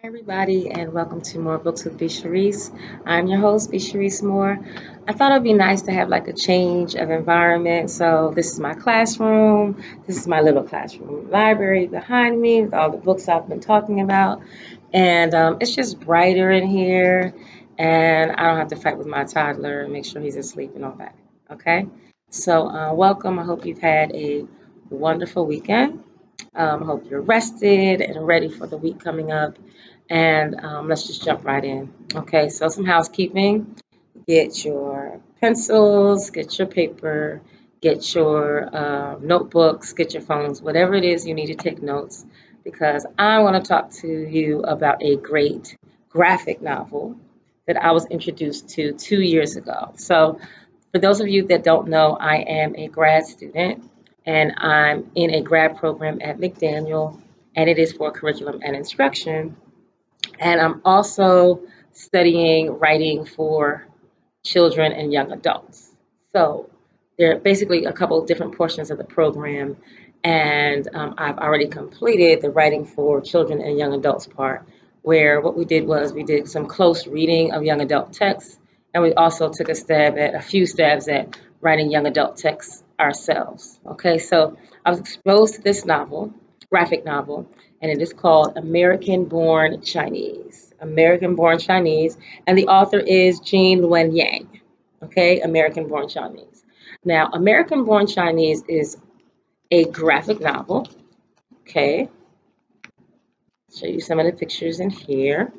Everybody, and welcome to More Books with B. Sharice. I'm your host, B. Sharice Moore. I thought it'd be nice to have like a change of environment. So, this is my classroom. This is my little classroom library behind me with all the books I've been talking about. And it's just brighter in here, and I don't have to fight with my toddler and make sure he's asleep and all that. Okay? So, welcome. I hope you've had a wonderful weekend. I hope you're rested and ready for the week coming up. And let's just jump right in. Okay, so some housekeeping. Get your pencils, get your paper, get your notebooks, get your phones, whatever it is you need to take notes, because I want to talk to you about a great graphic novel that I was introduced to 2 years ago. So, for those of you that don't know, I am a grad student and I'm in a grad program at McDaniel, and it is for curriculum and instruction. And I'm also studying writing for children and young adults. So there are basically a couple of different portions of the program, and I've already completed the writing for children and young adults part, where what we did was we did some close reading of young adult texts, and we also took a few stabs at writing young adult texts ourselves. Okay, so I was exposed to this novel, graphic novel, and it is called American Born Chinese. American Born Chinese, and the author is Jean Luen Yang. Okay, American Born Chinese. Now, American Born Chinese is a graphic novel. Okay, show you some of the pictures in here.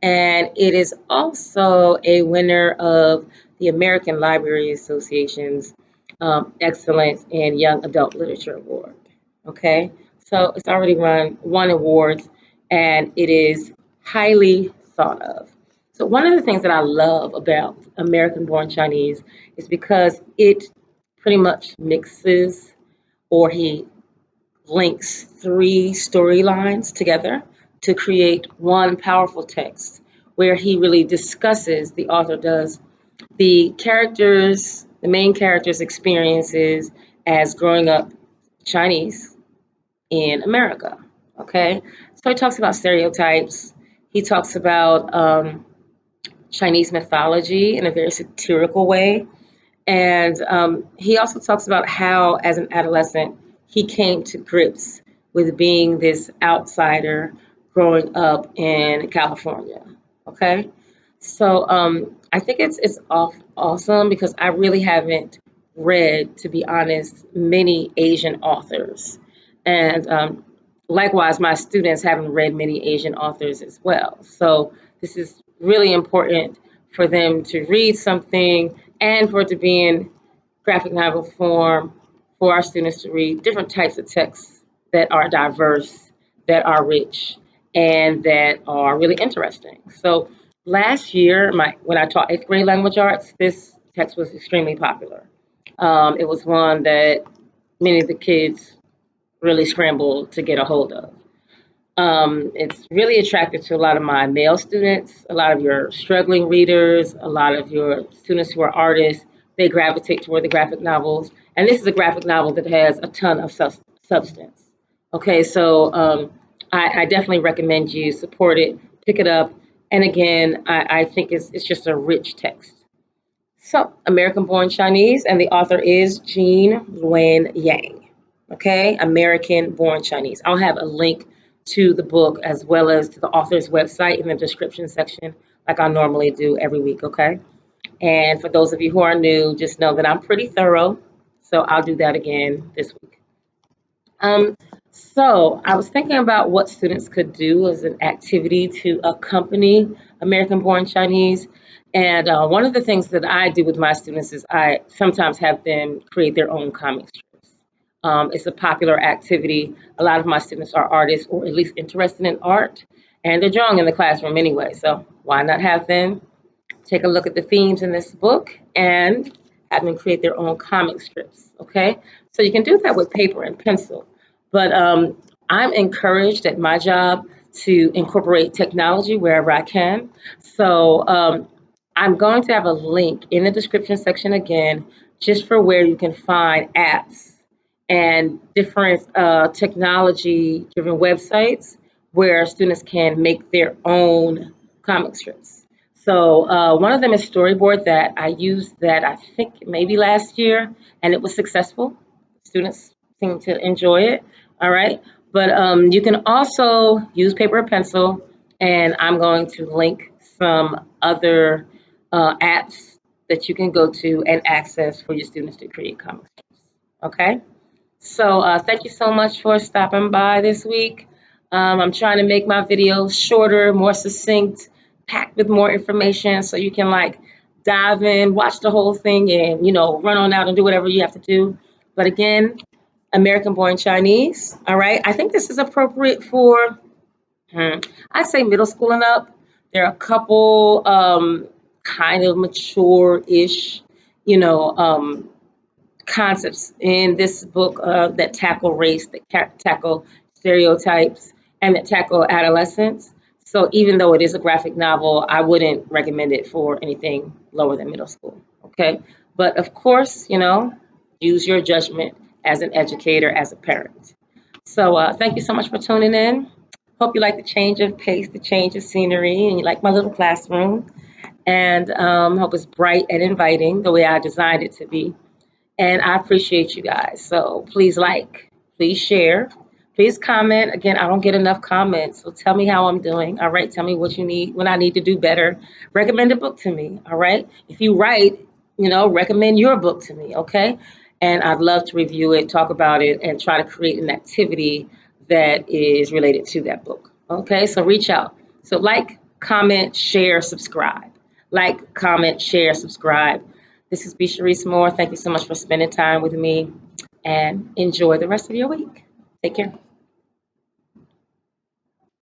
And it is also a winner of the American Library Association's Excellence in Young Adult Literature Award. Okay, so it's already won awards, and it is highly thought of. So one of the things that I love about American Born Chinese is because it pretty much mixes, or he links three storylines together to create one powerful text where he really discusses, the author does, the main characters' experiences as growing up Chinese in America. Okay, so he talks about stereotypes. He talks about Chinese mythology in a very satirical way. And he also talks about how, as an adolescent, he came to grips with being this outsider growing up in California. Okay, so I think it's awesome because I really haven't read, to be honest, many Asian authors, and likewise, my students haven't read many Asian authors as well. So this is really important for them to read something and for it to be in graphic novel form for our students to read different types of texts that are diverse, that are rich, and that are really interesting. So last year, when I taught eighth grade language arts, this text was extremely popular. It was one that many of the kids really scrambled to get a hold of. It's really attractive to a lot of my male students, a lot of your struggling readers, a lot of your students who are artists. They gravitate toward the graphic novels. And this is a graphic novel that has a ton of substance. Okay, so I definitely recommend you support it, pick it up. And again, I think it's just a rich text. So, American Born Chinese, and the author is Jean Luen Yang. Okay, American Born Chinese. I'll have a link to the book as well as to the author's website in the description section, like I normally do every week. Okay, and for those of you who are new, just know that I'm pretty thorough, so I'll do that again this week. Um, so I was thinking about what students could do as an activity to accompany American Born Chinese. And one of the things that I do with my students is I sometimes have them create their own comic strips. It's a popular activity. A lot of my students are artists or at least interested in art, and they're drawing in the classroom anyway. So why not have them take a look at the themes in this book and have them create their own comic strips. Okay, so you can do that with paper and pencil, but I'm encouraged at my job to incorporate technology wherever I can. So I'm going to have a link in the description section again, just for where you can find apps and different technology driven websites where students can make their own comic strips. So one of them is Storyboard that I used that I think maybe last year, and it was successful. Students seem to enjoy it. All right, but you can also use paper or pencil, and I'm going to link some other apps that you can go to and access for your students to create comic strips. Okay. So thank you so much for stopping by this week. I'm trying to make my videos shorter, more succinct, packed with more information so you can like dive in, watch the whole thing and, run on out and do whatever you have to do. But again, American born Chinese. All right. I think this is appropriate for, I'd say middle school and up. There are a couple kind of mature-ish, you know, concepts in this book that tackle race, that tackle stereotypes, and that tackle adolescence. So even though it is a graphic novel, I wouldn't recommend it for anything lower than middle school. Okay, but of course, use your judgment as an educator, as a parent. So thank you so much for tuning in. Hope you like the change of pace, the change of scenery, and you like my little classroom. And hope it's bright and inviting the way I designed it to be. And I appreciate you guys. So please like, please share, please comment. Again, I don't get enough comments. So tell me how I'm doing. All right. Tell me what you need, what I need to do better. Recommend a book to me. All right. If you write, recommend your book to me. Okay. And I'd love to review it, talk about it, and try to create an activity that is related to that book. Okay. So reach out. So like, comment, share, subscribe. Like, comment, share, subscribe. This is B. Sharice Moore. Thank you so much for spending time with me and enjoy the rest of your week. Take care.